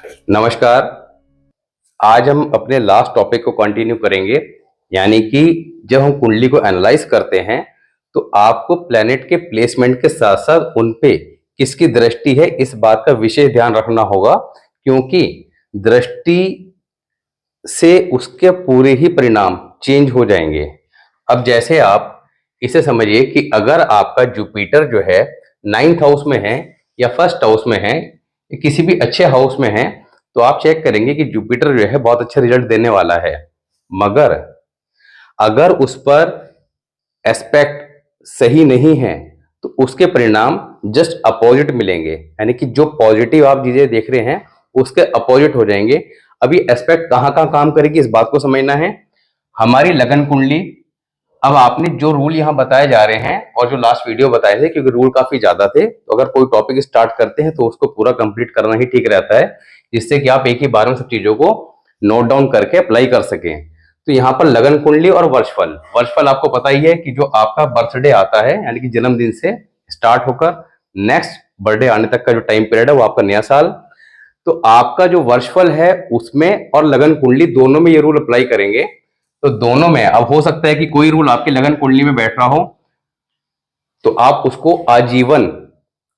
नमस्कार। आज हम अपने लास्ट टॉपिक को कंटिन्यू करेंगे, यानी कि जब हम कुंडली को एनालाइज करते हैं तो आपको प्लैनेट के प्लेसमेंट के साथ साथ उन पे किसकी दृष्टि है इस बात का विशेष ध्यान रखना होगा, क्योंकि दृष्टि से उसके पूरे ही परिणाम चेंज हो जाएंगे। अब जैसे आप इसे समझिए कि अगर आपका जुपिटर जो है 9th हाउस में है या फर्स्ट हाउस में है, किसी भी अच्छे हाउस में है, तो आप चेक करेंगे कि जुपिटर जो है बहुत अच्छा रिजल्ट देने वाला है। मगर अगर उस पर एस्पेक्ट सही नहीं है तो उसके परिणाम जस्ट अपोजिट मिलेंगे, यानी कि जो पॉजिटिव आप चीजें देख रहे हैं उसके अपोजिट हो जाएंगे। अभी एस्पेक्ट कहाँ कहाँ काम करेगी इस बात को समझना है। हमारी लगन कुंडली, अब आपने जो रूल यहाँ बताए जा रहे हैं और जो लास्ट वीडियो बताए थे, क्योंकि रूल काफी ज्यादा थे, तो अगर कोई टॉपिक स्टार्ट करते हैं तो उसको पूरा कंप्लीट करना ही ठीक रहता है, जिससे कि आप एक ही बार में सब चीजों को नोट डाउन करके अप्लाई कर सकें। तो यहाँ पर लगन कुंडली और वर्षफल, वर्षफल आपको पता ही है कि जो आपका बर्थडे आता है, यानी कि जन्मदिन से स्टार्ट होकर नेक्स्ट बर्थडे आने तक का जो टाइम पीरियड है वो आपका नया साल। तो आपका जो वर्षफल है उसमें और लगन कुंडली दोनों में ये रूल अप्लाई करेंगे। तो दोनों में अब हो सकता है कि कोई रूल आपकी लगन कुंडली में बैठ रहा हो तो आप उसको आजीवन,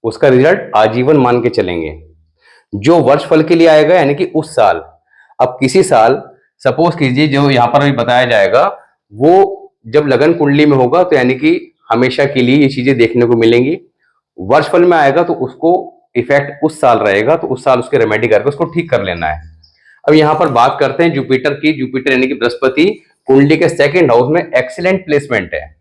उसका रिजल्ट आजीवन मान के चलेंगे। जो वर्षफल के लिए आएगा यानी कि उस साल, अब किसी साल सपोज कीजिए जो यहां पर अभी बताया जाएगा वो जब लगन कुंडली में होगा तो यानी कि हमेशा के लिए ये चीजें देखने को मिलेंगी। वर्षफल में आएगा तो उसको इफेक्ट उस साल रहेगा, तो उस साल उसके रेमेडी करके उसको ठीक कर लेना है। अब यहां पर बात करते हैं जुपिटर की। जुपिटर यानी कि बृहस्पति कुंडली के सेकंड हाउस में एक्सीलेंट प्लेसमेंट है।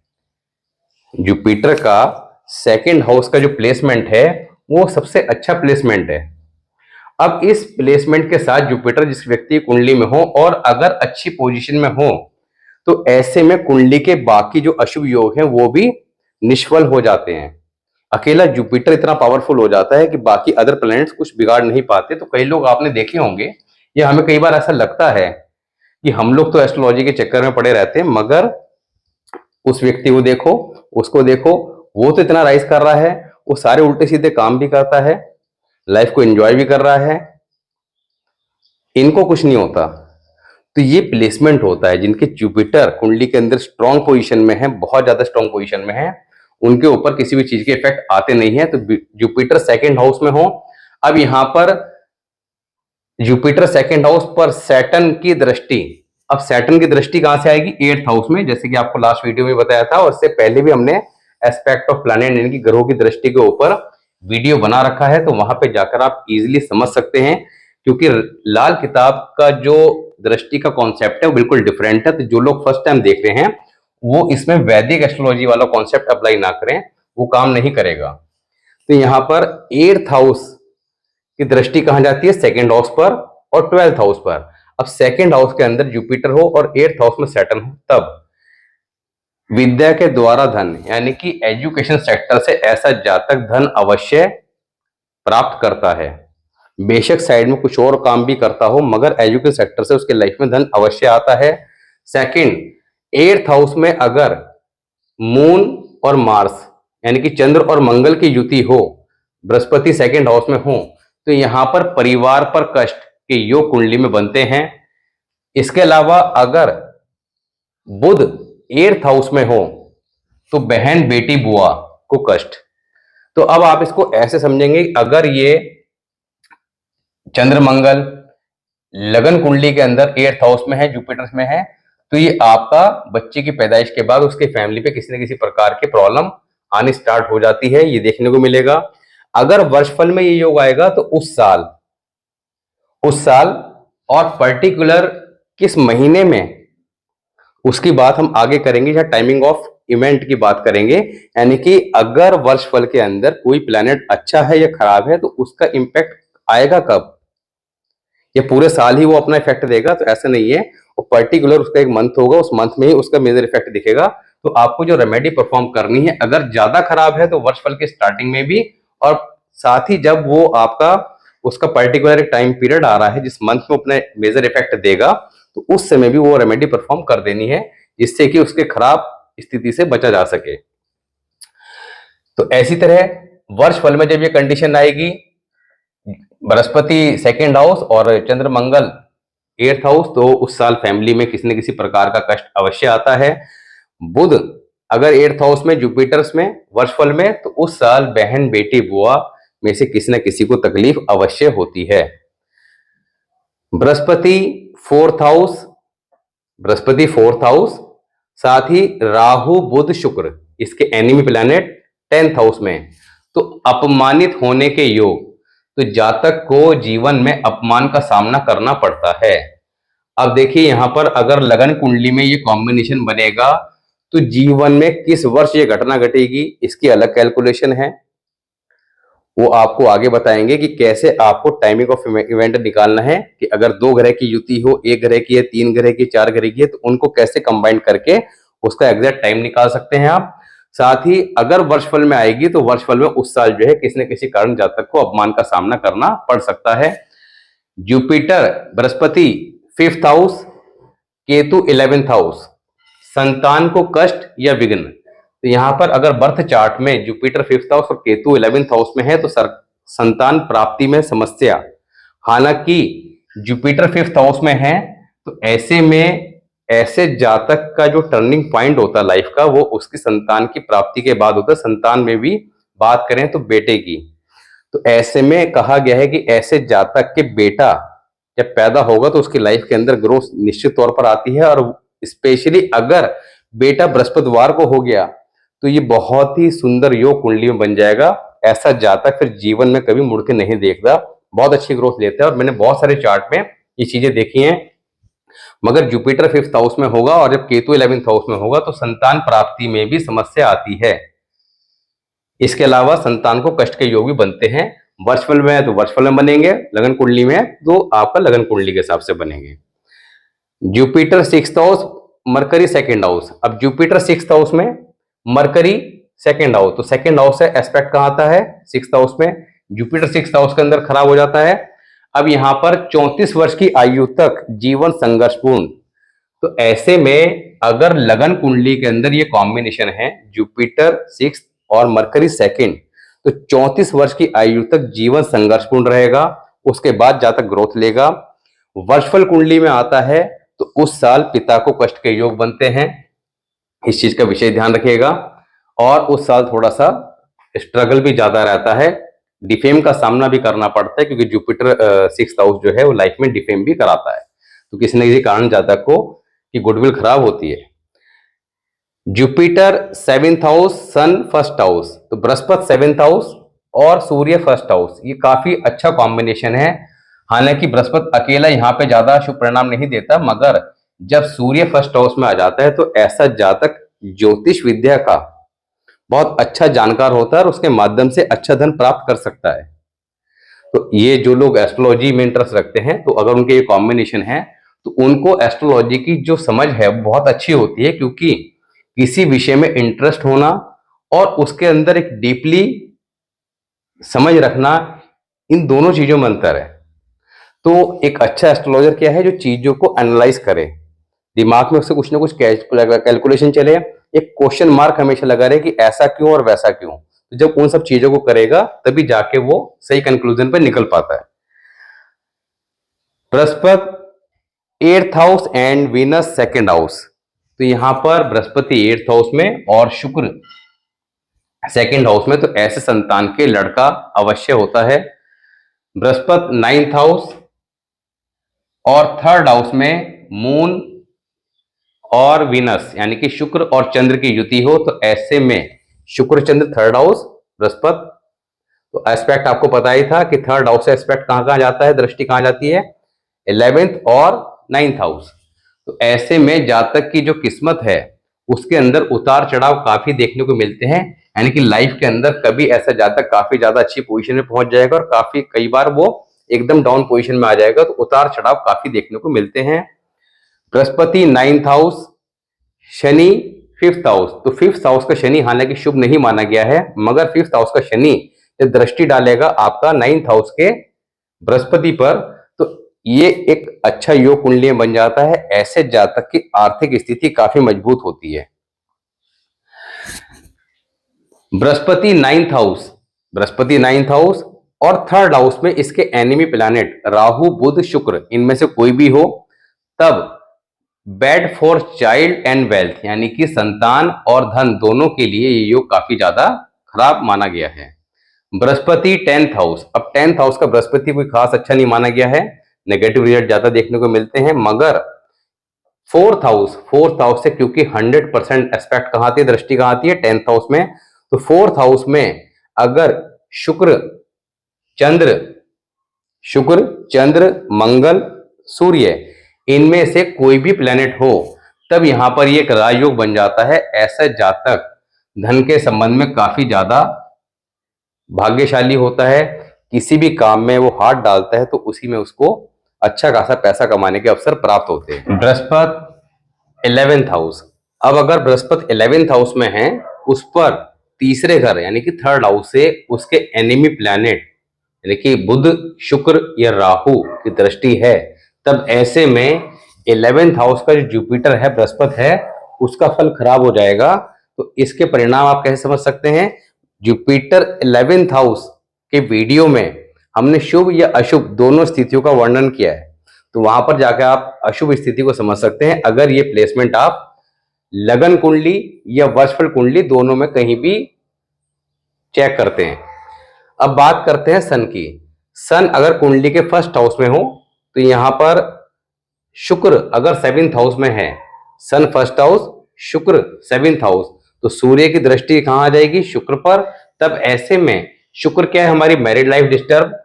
जुपिटर का सेकंड हाउस का जो प्लेसमेंट है वो सबसे अच्छा प्लेसमेंट है। अब इस प्लेसमेंट के साथ जुपिटर जिस व्यक्ति की कुंडली में हो और अगर अच्छी पोजीशन में हो तो ऐसे में कुंडली के बाकी जो अशुभ योग हैं वो भी निष्फल हो जाते हैं। अकेला जुपिटर इतना पावरफुल हो जाता है कि बाकी अदर प्लैनेट्स कुछ बिगाड़ नहीं पाते। तो कई लोग आपने देखे होंगे, या हमें कई बार ऐसा लगता है कि हम लोग तो एस्ट्रोलॉजी के चक्कर में पड़े रहते हैं, मगर उस व्यक्ति को देखो, उसको देखो, वो तो इतना राइज कर रहा है, वो सारे उल्टे सीधे काम भी करता है, लाइफ को एंजॉय भी कर रहा है, इनको कुछ नहीं होता। तो ये प्लेसमेंट होता है जिनके जुपिटर कुंडली के अंदर स्ट्रॉन्ग पोजीशन में है, बहुत ज्यादा स्ट्रॉन्ग पोजीशन में है, उनके ऊपर किसी भी चीज के इफेक्ट आते नहीं है। तो जुपिटर सेकंड हाउस में हो, अब यहां पर जुपिटर सेकंड हाउस पर सैटर्न की दृष्टि, अब सैटर्न की दृष्टि कहां से आएगी? 8th हाउस में, जैसे कि आपको लास्ट वीडियो में बताया था, और इससे पहले भी हमने एस्पेक्ट ऑफ प्लैनेट यानी कि ग्रहों की दृष्टि के ऊपर वीडियो बना रखा है, तो वहां पे जाकर आप इजीली समझ सकते हैं। क्योंकि लाल किताब का जो दृष्टि का कॉन्सेप्ट है वो बिल्कुल डिफरेंट है। तो जो लोग फर्स्ट टाइम देख रहे हैं वो इसमें वैदिक एस्ट्रोलॉजी वाला कॉन्सेप्ट अप्लाई ना करें, वो काम नहीं करेगा। तो यहाँ पर 8th हाउस की दृष्टि कहां जाती है? सेकंड हाउस पर और 12th हाउस पर। अब सेकंड हाउस के अंदर जुपिटर हो और 8th हाउस में सैटर्न हो, तब विद्या के द्वारा धन, यानी कि एजुकेशन सेक्टर से ऐसा जातक धन अवश्य प्राप्त करता है। बेशक साइड में कुछ और काम भी करता हो, मगर एजुकेशन सेक्टर से उसके लाइफ में धन अवश्य आता है। सेकंड, 8th हाउस में अगर मून और मार्स यानी कि चंद्र और मंगल की युति हो, बृहस्पति सेकंड हाउस में हो, तो यहां पर परिवार पर कष्ट के योग कुंडली में बनते हैं। इसके अलावा अगर बुध 8th हाउस में हो तो बहन बेटी बुआ को कष्ट। तो अब आप इसको ऐसे समझेंगे, अगर ये चंद्र मंगल लगन कुंडली के अंदर 8th हाउस में है, जुपिटर में है, तो ये आपका बच्चे की पैदाइश के बाद उसके फैमिली पे किसी न किसी प्रकार की प्रॉब्लम आनी स्टार्ट हो जाती है, ये देखने को मिलेगा। अगर वर्षफल में ये योग आएगा तो उस साल और पर्टिकुलर किस महीने में, उसकी बात हम आगे करेंगे, या टाइमिंग ऑफ इवेंट की बात करेंगे। यानी कि अगर वर्षफल के अंदर कोई प्लैनेट अच्छा है या खराब है तो उसका इंपैक्ट आएगा कब, ये पूरे साल ही वो अपना इफेक्ट देगा? तो ऐसा नहीं है, वो पर्टिकुलर उसका एक मंथ होगा, उस मंथ में ही उसका मेजर इफेक्ट दिखेगा। तो आपको जो रेमेडी परफॉर्म करनी है, अगर ज्यादा खराब है तो वर्षफल के स्टार्टिंग में भी, और साथ ही जब वो आपका उसका पर्टिकुलर एक टाइम पीरियड आ रहा है जिस मंथ में अपने मेजर इफेक्ट देगा, तो उस समय भी वो रेमेडी परफॉर्म कर देनी है, जिससे कि उसके खराब स्थिति से बचा जा सके। तो ऐसी तरह वर्षफल में जब ये कंडीशन आएगी, बृहस्पति सेकंड हाउस और चंद्र मंगल एट्थ हाउस, तो उस साल फैमिली में किसी न किसी प्रकार का कष्ट अवश्य आता है। बुध अगर एट्थ हाउस में, जुपिटर्स में, वर्षफल में, तो उस साल बहन, बेटी, बुआ में से किसी न किसी को तकलीफ अवश्य होती है। Brihaspati fourth house, Brihaspati fourth house, साथ ही राहु बुध शुक्र इसके एनिमी प्लैनेट टेंथ हाउस में, तो अपमानित होने के योग, तो जातक को जीवन में अपमान का सामना करना पड़ता है। अब देखिए यहां पर अगर लगन कुंडली में ये कॉम्बिनेशन बनेगा तो जीवन में किस वर्ष ये घटना घटेगी इसकी अलग कैलकुलेशन है, वो आपको आगे बताएंगे कि कैसे आपको टाइमिंग ऑफ इवेंट निकालना है कि अगर दो ग्रह की युति हो, एक ग्रह की है, तीन ग्रह की, चार ग्रह की है, तो उनको कैसे कंबाइन करके उसका एग्जैक्ट टाइम निकाल सकते हैं आप। साथ ही अगर वर्षफल में आएगी तो वर्षफल में उस साल जो है किसी न किसी कारण जातक को अपमान का सामना करना पड़ सकता है। Jupiter Brihaspati fifth house, Ketu 11th house, संतान को कष्ट या विघ्न। तो यहां पर अगर बर्थ चार्ट में जुपिटर फिफ्थ हाउस और केतु 11th हाउस में है तो संतान प्राप्ति में समस्या। हालांकि जुपिटर फिफ्थ हाउस में है तो ऐसे में ऐसे जातक का जो टर्निंग पॉइंट होता है लाइफ का, वो उसकी संतान की प्राप्ति के बाद होता है। संतान में भी बात करें तो बेटे की, तो ऐसे में कहा गया है कि ऐसे जातक के बेटा जब पैदा होगा तो उसकी लाइफ के अंदर ग्रोथ निश्चित तौर पर आती है। और स्पेशली अगर बेटा बृहस्पतिवार को हो गया तो ये बहुत ही सुंदर योग कुंडली में बन जाएगा। ऐसा जातक फिर जीवन में कभी मुड़ के नहीं देखता, बहुत अच्छी ग्रोथ लेता है। और मैंने बहुत सारे चार्ट में ये चीजें देखी हैं। मगर जुपिटर फिफ्थ हाउस में होगा और जब केतु 11th हाउस में होगा तो संतान प्राप्ति में भी समस्या आती है। इसके अलावा संतान को कष्ट के योग भी बनते हैं। वर्षफल में है तो वर्षफल में बनेंगे, लगन कुंडली में है तो आपका लगन कुंडली के हिसाब से बनेंगे। Jupiter sixth house, mercury second house. अब जुपिटर सिक्स्थ हाउस में, मरकरी सेकंड हाउस, तो सेकंड हाउस से एस्पेक्ट कहां आता है? सिक्स्थ हाउस में। जुपिटर सिक्स्थ हाउस के अंदर खराब हो जाता है। अब यहां पर 34 वर्ष की आयु तक जीवन संघर्षपूर्ण। तो ऐसे में अगर लगन कुंडली के अंदर ये कॉम्बिनेशन है जुपिटर सिक्स्थ और मरकरी सेकंड, तो 34 वर्ष की आयु तक जीवन संघर्षपूर्ण रहेगा। उसके बाद जातक ग्रोथ लेगा। वर्षफल कुंडली में आता है तो उस साल पिता को कष्ट के योग बनते हैं, इस चीज का विशेष ध्यान रखिएगा। और उस साल थोड़ा सा स्ट्रगल भी ज्यादा रहता है, डिफेम का सामना भी करना पड़ता है, क्योंकि जुपिटर सिक्स्थ हाउस जो है वो लाइफ में डिफेम भी कराता है। तो किसी न किसी कारण जातक को की गुडविल खराब होती है। जुपिटर सेवेंथ हाउस, सन फर्स्ट हाउस, तो बृहस्पति सेवेंथ हाउस और सूर्य फर्स्ट हाउस, ये काफी अच्छा कॉम्बिनेशन है। हालांकि बृहस्पति अकेला यहाँ पे ज्यादा शुभ परिणाम नहीं देता, मगर जब सूर्य फर्स्ट हाउस में आ जाता है तो ऐसा जातक ज्योतिष विद्या का बहुत अच्छा जानकार होता है और उसके माध्यम से अच्छा धन प्राप्त कर सकता है। तो ये जो लोग एस्ट्रोलॉजी में इंटरेस्ट रखते हैं तो अगर उनके ये कॉम्बिनेशन है तो उनको एस्ट्रोलॉजी की जो समझ है बहुत अच्छी होती है, क्योंकि किसी विषय में इंटरेस्ट होना और उसके अंदर एक डीपली समझ रखना, इन दोनों चीजों में अंतर है। तो एक अच्छा एस्ट्रोलॉजर क्या है? जो चीजों को एनालाइज करे, दिमाग में उससे कुछ ना कुछ कैलकुलेशन चले, एक क्वेश्चन मार्क हमेशा लगा रहे कि ऐसा क्यों और वैसा क्यों। तो जब उन सब चीजों को करेगा तभी जाके वो सही कंक्लूजन पर निकल पाता है। Brihaspati eighth house and Venus second house, तो यहां पर बृहस्पति एट्थ हाउस में और शुक्र सेकंड हाउस में, तो ऐसे संतान के लड़का अवश्य होता है। बृहस्पति नाइन्थ हाउस और थर्ड हाउस में मून और वीनस यानी कि शुक्र और चंद्र की युति हो, तो ऐसे में शुक्र चंद्र थर्ड हाउस बृहस्पति, तो एस्पेक्ट आपको पता ही था कि थर्ड हाउस से एस्पेक्ट कहां कहां जाता है, दृष्टि कहां जाती है? 11th और 9th हाउस। तो ऐसे में जातक की जो किस्मत है उसके अंदर उतार चढ़ाव काफी देखने को मिलते हैं। यानी कि लाइफ के अंदर कभी ऐसा जातक काफी ज्यादा अच्छी पोजीशन में पहुंच जाएगा और काफी कई बार वो एकदम डाउन पोजीशन में आ जाएगा। तो उतार चढ़ाव काफी देखने को मिलते हैं। Brihaspati 9th house, Shani fifth house, तो फिफ्थ हाउस का शनि हालांकि शुभ नहीं माना गया है, मगर फिफ्थ हाउस का शनि जब दृष्टि डालेगा आपका 9th हाउस के बृहस्पति पर, तो ये एक अच्छा योग कुंडली में बन जाता है। ऐसे जातक की आर्थिक स्थिति काफी मजबूत होती है। Brihaspati 9th house, Brihaspati 9th house और थर्ड हाउस में इसके एनिमी प्लैनेट राहु बुध शुक्र इनमें से कोई भी हो, तब bad for child and wealth, यानी कि संतान और धन दोनों के लिए ये योग काफी ज्यादा खराब माना गया है। बृहस्पति 10th हाउस, अब 10th हाउस का बृहस्पति कोई खास अच्छा नहीं माना गया है, नेगेटिव रिजल्ट ज्यादा देखने को मिलते हैं। मगर फोर्थ हाउस से क्योंकि 100% एस्पेक्ट कहां आती है, दृष्टि कहां आती है, 10th हाउस में, तो फोर्थ हाउस में अगर शुक्र चंद्र मंगल सूर्य इनमें से कोई भी प्लेनेट हो, तब यहां पर ये एक राजयोग बन जाता है। ऐसा जातक धन के संबंध में काफी ज्यादा भाग्यशाली होता है। किसी भी काम में वो हाथ डालता है तो उसी में उसको अच्छा खासा पैसा कमाने के अवसर प्राप्त होते हैं। बृहस्पति 11th हाउस, अब अगर बृहस्पति 11th हाउस में है, उस पर तीसरे घर यानी कि थर्ड हाउस से उसके एनिमी प्लैनेट यानी कि बुध शुक्र या राहु की दृष्टि है, तब ऐसे में 11th हाउस का जो जुपिटर है, बृहस्पति है, उसका फल खराब हो जाएगा। तो इसके परिणाम आप कैसे समझ सकते हैं? जुपिटर 11th हाउस के वीडियो में हमने शुभ या अशुभ दोनों स्थितियों का वर्णन किया है, तो वहां पर जाकर आप अशुभ स्थिति को समझ सकते हैं अगर ये प्लेसमेंट आप लगन कुंडली या वर्षफल कुंडली दोनों में कहीं भी चेक करते हैं। अब बात करते हैं सन की। सन अगर कुंडली के फर्स्ट हाउस में हो, तो यहां पर शुक्र अगर 7th हाउस में है, सन फर्स्ट हाउस शुक्र 7th हाउस, तो सूर्य की दृष्टि कहां आ जाएगी? शुक्र पर। तब ऐसे में शुक्र क्या है? हमारी married life disturb,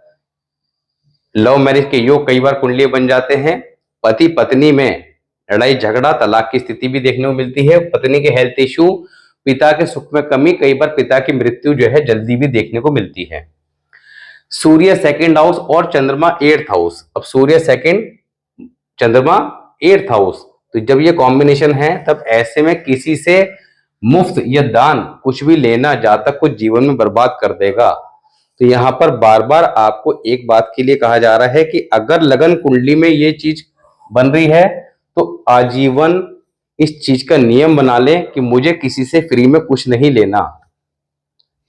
love marriage के योग कई बार कुंडली बन जाते हैं। पति पत्नी में लड़ाई झगड़ा तलाक की स्थिति भी देखने को मिलती है। पत्नी के हेल्थ इश्यू, पिता के सुख में कमी, कई बार पिता की मृत्यु जो है जल्दी भी देखने को मिलती है। सूर्य 2nd हाउस और चंद्रमा 8th हाउस, अब सूर्य 2nd चंद्रमा 8th हाउस, तो जब ये कॉम्बिनेशन है तब ऐसे में किसी से मुफ्त या दान कुछ भी लेना जातक को जीवन में बर्बाद कर देगा। तो यहां पर बार बार आपको एक बात के लिए कहा जा रहा है कि अगर लगन कुंडली में ये चीज बन रही है तो आजीवन इस चीज का नियम बना लें कि मुझे किसी से फ्री में कुछ नहीं लेना,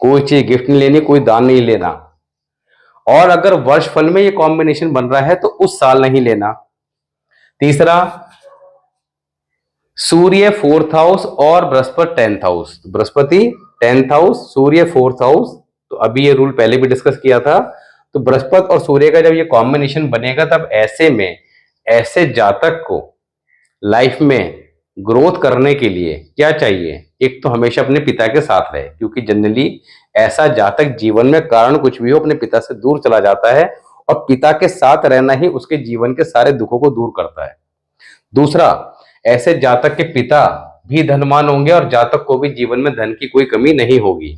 कोई चीज गिफ्ट नहीं लेनी, कोई दान नहीं लेना। और अगर वर्ष फल में ये कॉम्बिनेशन बन रहा है तो उस साल नहीं लेना। तीसरा, सूर्य 4th हाउस और बृहस्पति 10th हाउस, बृहस्पति 10th हाउस सूर्य 4th हाउस, तो अभी ये रूल पहले भी डिस्कस किया था। तो बृहस्पति और सूर्य का जब ये कॉम्बिनेशन बनेगा तब ऐसे में ऐसे जातक को लाइफ में ग्रोथ करने के लिए क्या चाहिए? एक तो हमेशा अपने पिता के साथ रहे, क्योंकि जनरली ऐसा जातक जीवन में कारण कुछ भी हो अपने पिता से दूर चला जाता है, और पिता के साथ रहना ही उसके जीवन के सारे दुखों को दूर करता है। दूसरा, ऐसे जातक के पिता भी धनवान होंगे और जातक को भी जीवन में धन की कोई कमी नहीं होगी।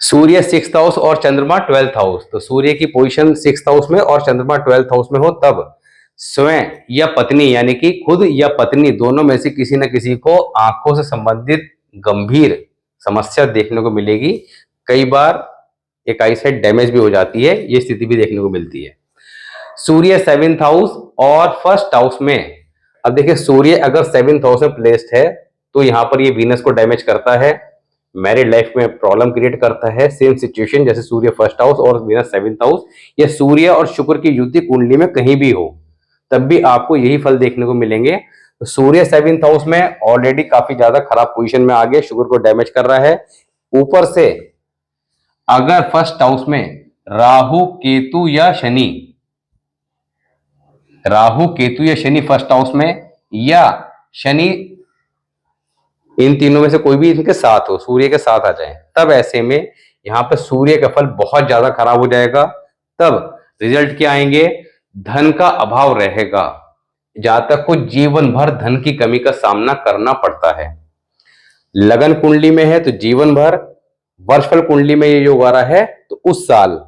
सूर्य 6th हाउस और चंद्रमा 12th हाउस, तो सूर्य की पोजीशन 6th हाउस में और चंद्रमा 12th हाउस में हो, तब स्वयं या पत्नी यानी कि खुद या पत्नी दोनों में से किसी न किसी को आंखों से संबंधित गंभीर समस्या देखने को मिलेगी। कई बार एक आई साइट डैमेज भी हो जाती है, ये स्थिति भी देखने को मिलती है। सूर्य 7th हाउस और फर्स्ट हाउस में, अब देखिए सूर्य अगर 7th हाउस में प्लेस्ड है तो यहाँ पर ये वीनस को डैमेज करता है, मैरिड लाइफ में प्रॉब्लम क्रिएट करता है। सेम सिचुएशन जैसे सूर्य फर्स्ट हाउस और वीनस 7th हाउस, या सूर्य और शुक्र की युति कुंडली में कहीं भी हो तब भी आपको यही फल देखने को मिलेंगे। तो सूर्य 7th हाउस में ऑलरेडी काफी ज्यादा खराब पोजीशन में आ गया, शुक्र को डैमेज कर रहा है। ऊपर से अगर फर्स्ट हाउस में राहु केतु या शनि फर्स्ट हाउस में, या शनि इन तीनों में से कोई भी इनके साथ हो, सूर्य के साथ आ जाए, तब ऐसे में यहां पर सूर्य का फल बहुत ज्यादा खराब हो जाएगा। तब रिजल्ट क्या आएंगे? धन का अभाव रहेगा, जातक को जीवन भर धन की कमी का सामना करना पड़ता है। लगन कुंडली में है तो जीवन भर, वर्षफल कुंडली में ये योग आ रहा है तो उस साल।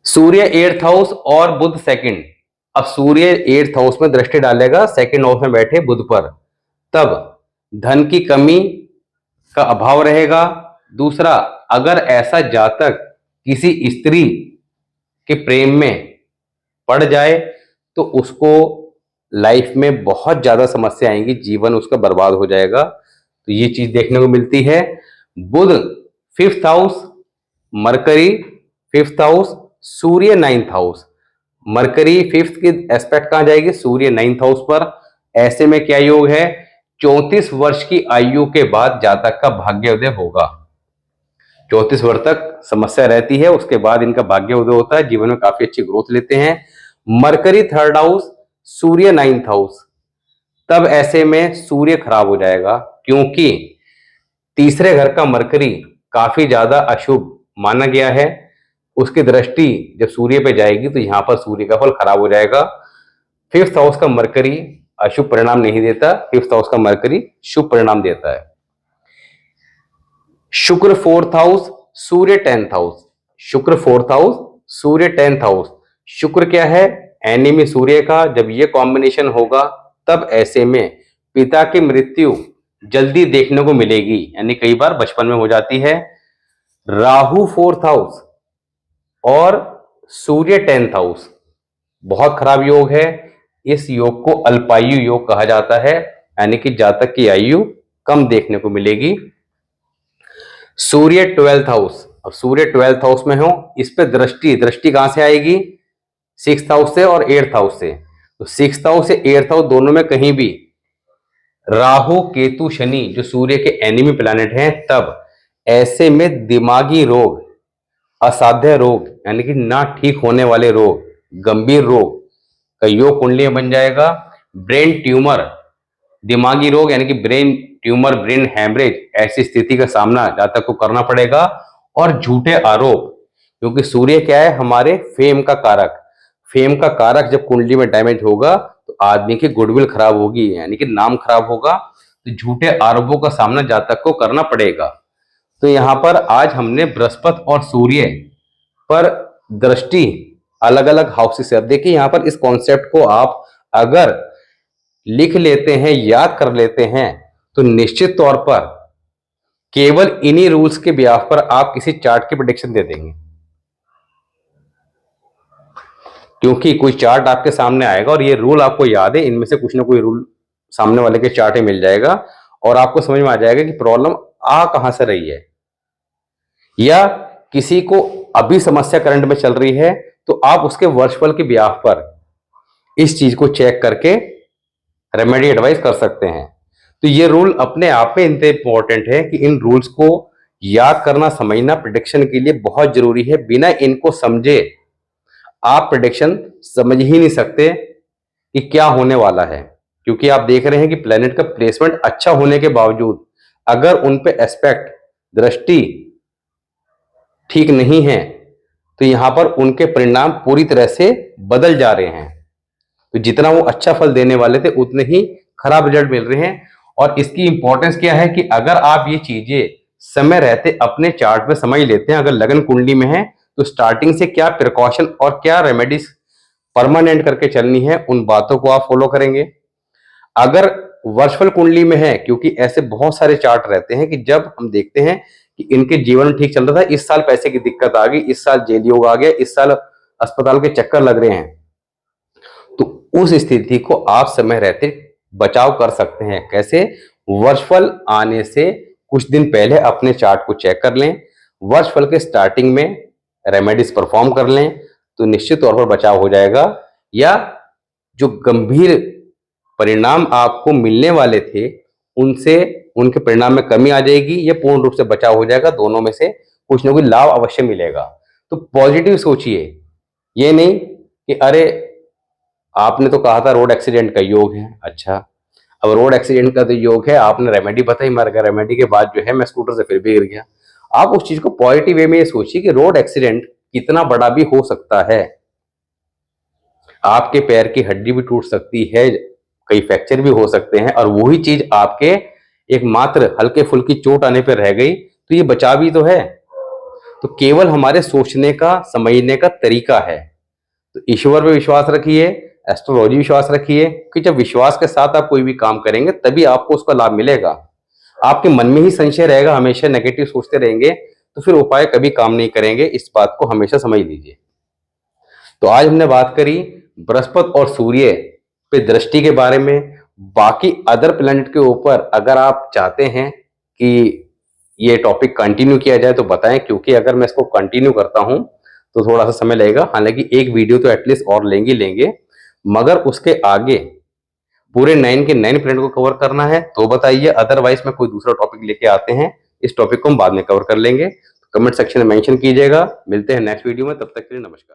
सूर्य 8th हाउस और बुध 2nd, अब सूर्य 8th हाउस में दृष्टि डालेगा 2nd हाउस में बैठे बुध पर, तब धन की कमी का अभाव रहेगा। दूसरा, अगर ऐसा जातक किसी स्त्री के प्रेम में पड़ जाए तो उसको लाइफ में बहुत ज्यादा समस्या आएंगी, जीवन उसका बर्बाद हो जाएगा। तो ये चीज देखने को मिलती है। बुध 5th house Mercury fifth house, सूर्य नाइन्थ हाउस। मरकरी फिफ्थ की एस्पेक्ट कहां जाएगी? सूर्य नाइन्थ हाउस पर। ऐसे में क्या योग है? 34 वर्ष की आयु के बाद जातक का भाग्योदय होगा। 34 वर्ष तक समस्या रहती है, उसके बाद इनका भाग्योदय होता है, जीवन में काफी अच्छी ग्रोथ लेते हैं। मरकरी थर्ड हाउस, सूर्य नाइन्थ हाउस, तब ऐसे में सूर्य खराब हो जाएगा, क्योंकि तीसरे घर का मरकरी काफी ज्यादा अशुभ माना गया है। उसकी दृष्टि जब सूर्य पे जाएगी तो यहां पर सूर्य का फल खराब हो जाएगा। फिफ्थ हाउस का मरकरी अशुभ परिणाम नहीं देता, फिफ्थ हाउस का मरकरी शुभ परिणाम देता है। शुक्र फोर्थ हाउस, सूर्य टेंथ हाउस। शुक्र फोर्थ हाउस, सूर्य टेंथ हाउस। शुक्र क्या है? एनिमी सूर्य का। जब ये कॉम्बिनेशन होगा तब ऐसे में पिता की मृत्यु जल्दी देखने को मिलेगी, यानी कई बार बचपन में हो जाती है। राहु फोर्थ हाउस और सूर्य टेंथ हाउस, बहुत खराब योग है। इस योग को अल्पायु योग कहा जाता है, यानी कि जातक की आयु कम देखने को मिलेगी। सूर्य ट्वेल्थ हाउस, अब सूर्य ट्वेल्थ हाउस में हो, इस पे दृष्टि कहां से आएगी? सिक्स्थ हाउस से और एट्थ हाउस से। तो सिक्स्थ हाउस से एट्थ हाउस दोनों में कहीं भी राहु केतु शनि जो सूर्य के एनिमी प्लैनेट हैं, तब ऐसे में दिमागी रोग, असाध्य रोग, यानी कि ना ठीक होने वाले रोग, गंभीर रोग का योग कुंडली में बन जाएगा। ब्रेन ट्यूमर, दिमागी रोग यानी कि ब्रेन ट्यूमर, ब्रेन हैमरेज, ऐसी स्थिति का सामना जातक को करना पड़ेगा। और झूठे आरोप, क्योंकि सूर्य क्या है? हमारे फेम का कारक। फेम का कारक जब कुंडली में डैमेज होगा तो आदमी की गुडविल खराब होगी, यानी कि नाम खराब होगा। तो झूठे आरोपों का सामना जातक को करना पड़ेगा। तो यहां पर आज हमने बृहस्पति और सूर्य पर दृष्टि अलग अलग हाउसेस से, अब देखिए यहां पर इस कॉन्सेप्ट को आप अगर लिख लेते हैं, याद कर लेते हैं, तो निश्चित तौर पर केवल इन्हीं रूल्स के ब्याह पर आप किसी चार्ट की प्रेडिक्शन दे देंगे। क्योंकि कोई चार्ट आपके सामने आएगा और ये रूल आपको याद है, इनमें से कुछ ना कोई रूल सामने वाले के चार्ट में मिल जाएगा और आपको समझ में आ जाएगा कि प्रॉब्लम आ कहां से रही है। या किसी को अभी समस्या करंट में चल रही है तो आप उसके वर्षफल के ब्याह पर इस चीज को चेक करके रेमेडी एडवाइस कर सकते हैं। तो ये रूल अपने आप में इतने इंपॉर्टेंट है कि इन रूल्स को याद करना, समझना प्रेडिक्शन के लिए बहुत जरूरी है। बिना इनको समझे आप प्रेडिक्शन समझ ही नहीं सकते कि क्या होने वाला है, क्योंकि आप देख रहे हैं कि प्लेनेट का प्लेसमेंट अच्छा होने के बावजूद अगर उन पे एस्पेक्ट, दृष्टि ठीक नहीं है तो यहां पर उनके परिणाम पूरी तरह से बदल जा रहे हैं। तो जितना वो अच्छा फल देने वाले थे उतने ही खराब रिजल्ट मिल रहे हैं। और इसकी इंपॉर्टेंस क्या है कि अगर आप ये चीजें समय रहते अपने चार्ट में समझ लेते हैं, अगर लगन कुंडली में है तो स्टार्टिंग से क्या प्रिकॉशन और क्या रेमेडीज परमानेंट करके चलनी है, उन बातों को आप फॉलो करेंगे। अगर वर्षफल कुंडली में है, क्योंकि ऐसे बहुत सारे चार्ट रहते हैं कि जब हम देखते हैं कि इनके जीवन में ठीक चल रहा था, इस साल पैसे की दिक्कत आ गई, इस साल जेल योग आ गया, इस साल अस्पताल के चक्कर लग रहे हैं, तो उस स्थिति को आप समय रहते बचाव कर सकते हैं। कैसे? वर्षफल आने से कुछ दिन पहले अपने चार्ट को चेक कर लें, वर्षफल के स्टार्टिंग में रेमेडीज परफॉर्म कर लें तो निश्चित तौर पर बचाव हो जाएगा। या जो गंभीर परिणाम आपको मिलने वाले थे उनसे, उनके परिणाम में कमी आ जाएगी या पूर्ण रूप से बचाव हो जाएगा, दोनों में से कुछ ना कुछ लाभ अवश्य मिलेगा। तो पॉजिटिव सोचिए, ये नहीं कि अरे आपने तो कहा था रोड एक्सीडेंट का योग है, अच्छा अब रोड एक्सीडेंट का तो योग है, आपने रेमेडी बताई, मर गया, रेमेडी के बाद जो है मैं स्कूटर से फिर भी गिर गया। आप उस चीज को पॉजिटिव वे में ये सोचिए कि रोड एक्सीडेंट कितना बड़ा भी हो सकता है, आपके पैर की हड्डी भी टूट सकती है, कई फ्रैक्चर भी हो सकते हैं, और वही चीज आपके एक मात्र हल्के फुल्की चोट आने पर रह गई तो ये बचाव ही तो है। तो केवल हमारे सोचने का, समझने का तरीका है। तो ईश्वर पे विश्वास रखिए, एस्ट्रोलॉजी विश्वास रखिए, कि जब विश्वास के साथ आप कोई भी काम करेंगे तभी आपको उसका लाभ मिलेगा। आपके मन में ही संशय रहेगा, हमेशा नेगेटिव सोचते रहेंगे, तो फिर उपाय कभी काम नहीं करेंगे, इस बात को हमेशा समझ लीजिए। तो आज हमने बात करी बृहस्पति और सूर्य पे दृष्टि के बारे में। बाकी अदर प्लैनेट के ऊपर अगर आप चाहते हैं कि ये टॉपिक कंटिन्यू किया जाए तो बताएं, क्योंकि अगर मैं इसको कंटिन्यू करता हूं तो थोड़ा सा समय लगेगा। हालांकि एक वीडियो तो एटलीस्ट और लेंगे, मगर उसके आगे पूरे 9 के 9 प्लैनेट को कवर करना है तो बताइए, अदरवाइज मैं कोई दूसरा टॉपिक लेके आते हैं, इस टॉपिक को हम बाद में कवर कर लेंगे। कमेंट सेक्शन में मेंशन कीजिएगा। मिलते हैं नेक्स्ट वीडियो में, तब तक के लिए नमस्कार।